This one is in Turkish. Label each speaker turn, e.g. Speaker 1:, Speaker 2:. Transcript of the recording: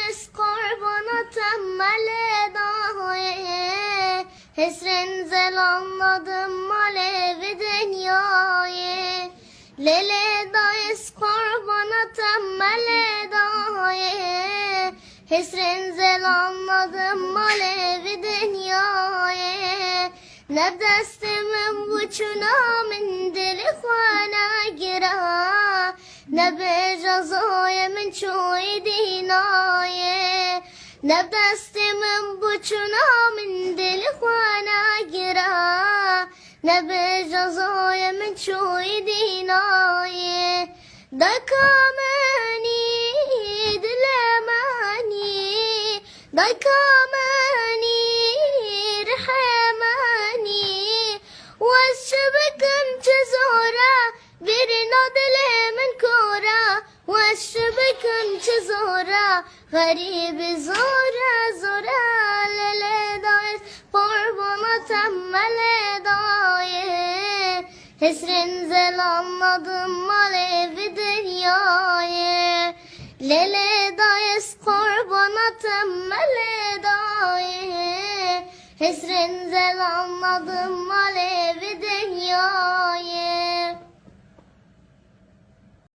Speaker 1: Ez Qurbana temmele dayê, Hesren zel anladım alevi dünyayı. Lele da Ez Qurbana temmele dayê, Hesren zel anladım alevi dünyayı. Ne destimin buçuna min dili khana gira, ne be cezaya min çoğu dinaye. Ne destimin buçuna min dili khana gira, ne be cezaya min çoğu dinaye. Dakamani dilemani, dakamani والشبكن جزورة برنا دلي من كورة والشبكن جزورة غريب زورة زورة للي دايس قربنا تملي دايس Hesren zel anladım alevi dünyayı. Lele da Ez Qurbana temmele dayê, Hesren zel anladım alevi dünyayı.